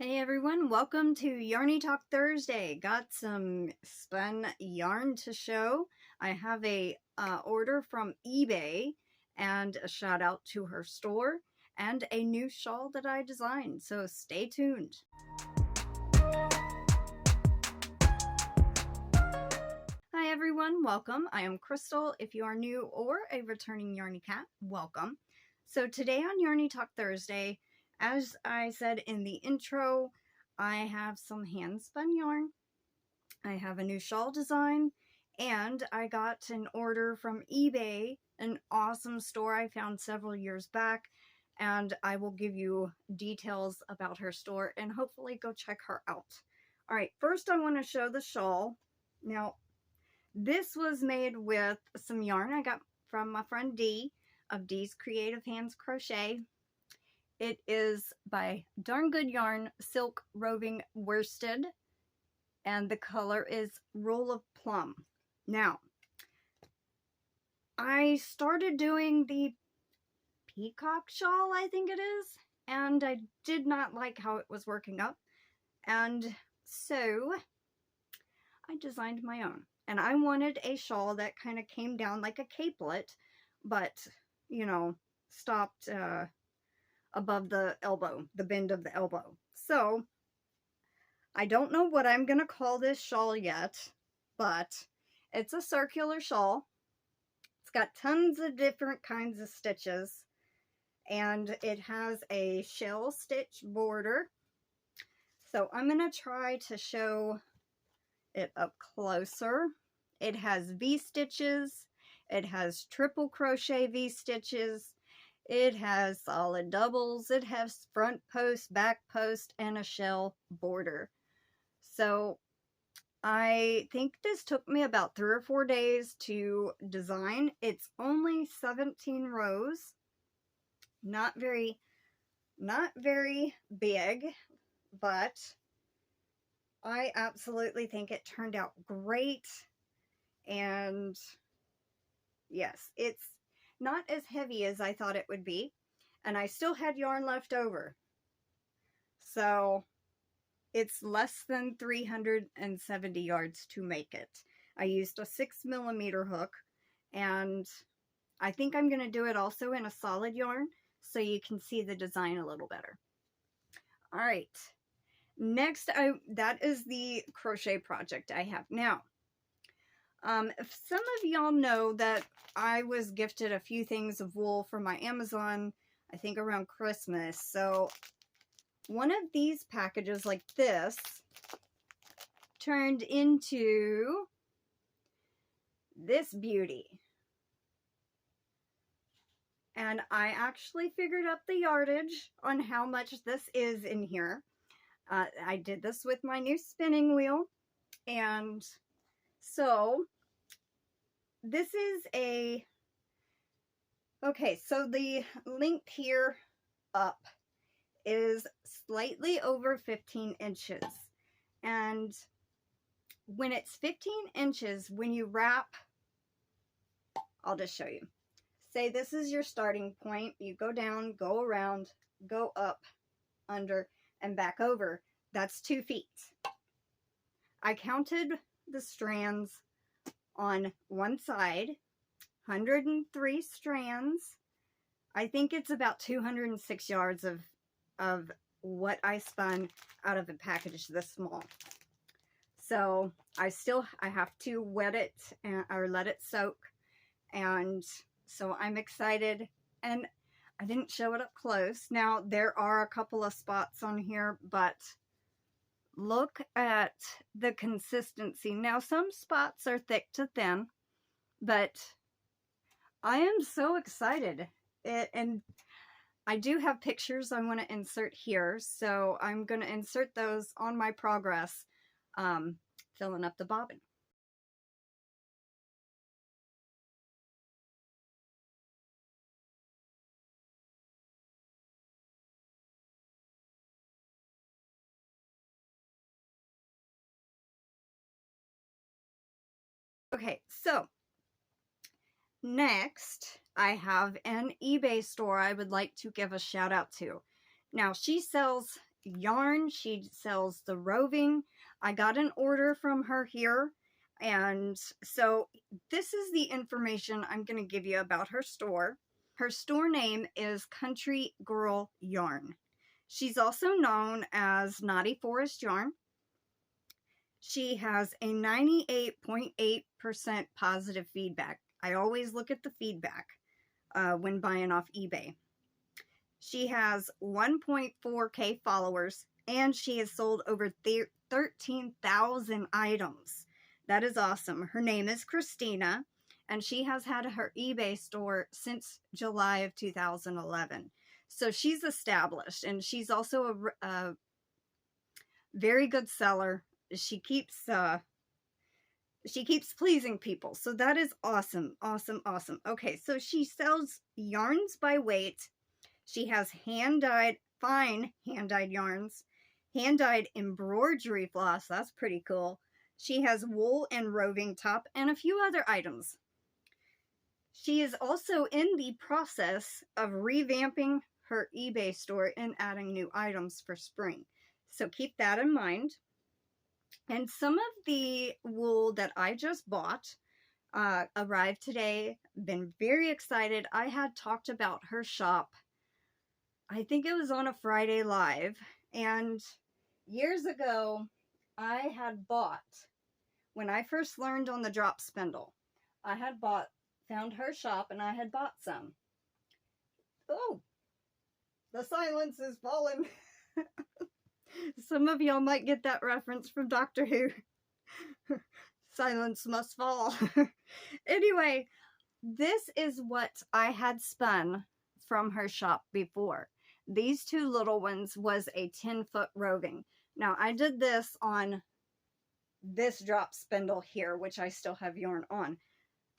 Hey everyone, welcome to Yarny Talk Thursday. Got some spun yarn to show. I have a order from eBay and a shout out to her store and a new shawl that I designed, so stay tuned. Hi everyone, welcome. I am Crystal. If you are new or a returning Yarny Cat, welcome. So today on Yarny Talk Thursday, as I said in the intro, I have some hand spun yarn. I have a new shawl design, and I got an order from eBay, an awesome store I found several years back, and I will give you details about her store and hopefully go check her out. All right, first I want to show the shawl. Now, this was made with some yarn I got from my friend Dee of Dee's Creative Hands Crochet. It is by Darn Good Yarn, Silk Roving Worsted, and the color is Roll of Plum. Now, I started doing the peacock shawl, I think it is, and I did not like how it was working up, and so I designed my own. And I wanted a shawl that kind of came down like a capelet, but, you know, stopped above the elbow, the bend of the elbow. So, I don't know what I'm going to call this shawl yet, but it's a circular shawl. It's got tons of different kinds of stitches, and it has a shell stitch border. So, I'm going to try to show it up closer. It has V-stitches. It has triple crochet V-stitches. It has solid doubles. It has front post, back post, and a shell border. So I think this took me about 3 or 4 days to design. It's only 17 rows. Not very big, but I absolutely think it turned out great. And yes, it's not as heavy as I thought it would be, and I still had yarn left over. So it's less than 370 yards to make it. I used a 6mm hook, and I think I'm going to do it also in a solid yarn so you can see the design a little better. All right. Next, that is the crochet project I have. Now, some of y'all know that I was gifted a few things of wool from my Amazon, I think around Christmas. So one of these packages like this turned into this beauty. And I actually figured out the yardage on how much this is in here. I did this with my new spinning wheel. And so this is a, okay, so the length here up is slightly over 15 inches. And when it's 15 inches, when you wrap, I'll just show you. Say this is your starting point. You go down, go around, go up, under, and back over. That's 2 feet. I counted the strands on one side, 103 strands. I think it's about 206 yards of what I spun out of a package this small. So I have to wet it or let it soak, and so I'm excited. And I didn't show it up close. Now there are a couple of spots on here, but look at the consistency. Now some spots are thick to thin, but I am so excited. And I do have pictures I want to insert here, so I'm going to insert those on my progress, filling up the bobbin. Okay, so next I have an eBay store I would like to give a shout out to. Now she sells yarn. She sells the roving. I got an order from her here. And so this is the information I'm going to give you about her store. Her store name is CountryGirlYarn. She's also known as Naughty Forest Yarn. She has a 98.8% positive feedback. I always look at the feedback when buying off eBay. She has 1.4K followers, and she has sold over 13,000 items. That is awesome. Her name is Christina, and she has had her eBay store since July of 2011. So she's established, and she's also a very good seller. She keeps pleasing people. So that is awesome, awesome, awesome. Okay, so she sells yarns by weight. She has hand-dyed, fine hand-dyed yarns, hand-dyed embroidery floss. That's pretty cool. She has wool and roving top and a few other items. She is also in the process of revamping her eBay store and adding new items for spring. So keep that in mind. And some of the wool that I just bought arrived today. Been very excited. I had talked about her shop, I think it was on a Friday Live. And years ago, I had bought, when I first learned on the drop spindle, I had found her shop and I had bought some. Oh, the silence is falling. Some of y'all might get that reference from Doctor Who. Silence must fall. Anyway, this is what I had spun from her shop before. These two little ones was a 10-foot roving. Now, I did this on this drop spindle here, which I still have yarn on.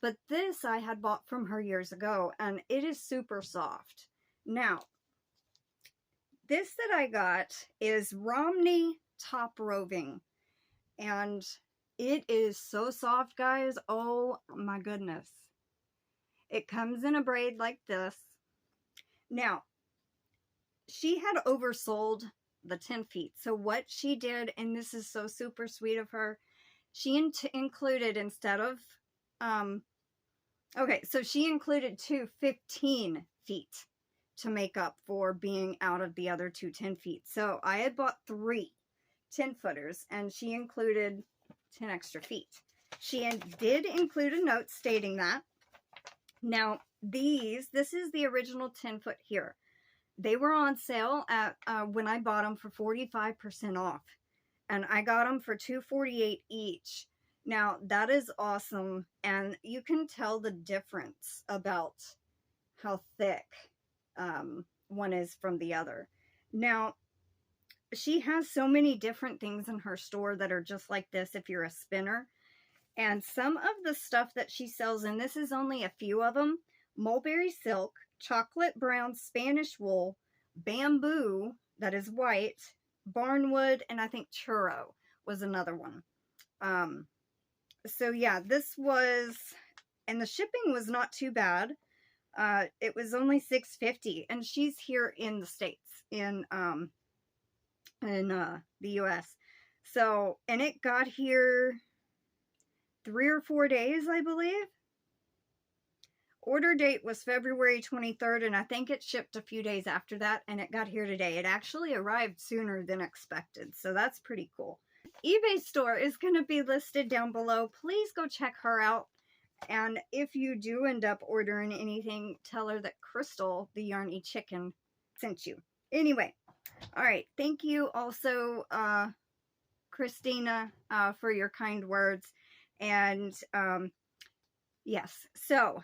But this I had bought from her years ago, and it is super soft. Now, this that I got is Romney top roving, and it is so soft, guys. Oh my goodness. It comes in a braid like this. Now, she had oversold the 10 feet. So what she did, and this is so super sweet of her, she included, instead of, okay, so she included two 15 feet to make up for being out of the other two 10 feet. So I had bought 3 10-footers, and she included 10 extra feet. She did include a note stating that. Now, this is the original 10-foot here. They were on sale at when I bought them for 45% off. And I got them for $2.48 each. Now, that is awesome. And you can tell the difference about how thick one is from the other. Now, she has so many different things in her store that are just like this if you're a spinner. And some of the stuff that she sells, and this is only a few of them, mulberry silk, chocolate brown Spanish wool, bamboo, that is white, barnwood, and I think churro was another one. So yeah, this was, and the shipping was not too bad. It was only $6.50, and she's here in the States, in the US. So, and it got here 3 or 4 days, I believe. Order date was February 23rd, and I think it shipped a few days after that, and it got here today. It actually arrived sooner than expected, so that's pretty cool. eBay store is going to be listed down below. Please go check her out, and if you do end up ordering anything, tell her that Crystal, the Yarny Chicken, sent you. Anyway, all right, thank you also, Christina, for your kind words, and yes, so...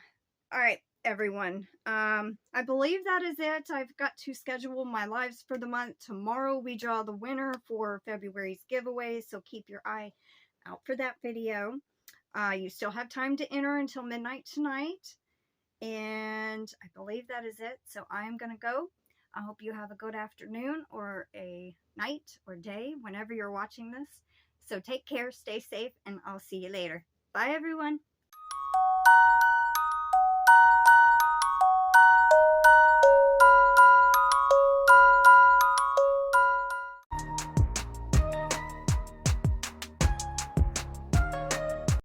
all right, everyone. I believe that is it. I've got to schedule my lives for the month. Tomorrow we draw the winner for February's giveaway, so keep your eye out for that video. You still have time to enter until midnight tonight. And I believe that is it. So I am going to go. I hope you have a good afternoon or a night or day whenever you're watching this. So take care, stay safe, and I'll see you later. Bye, everyone.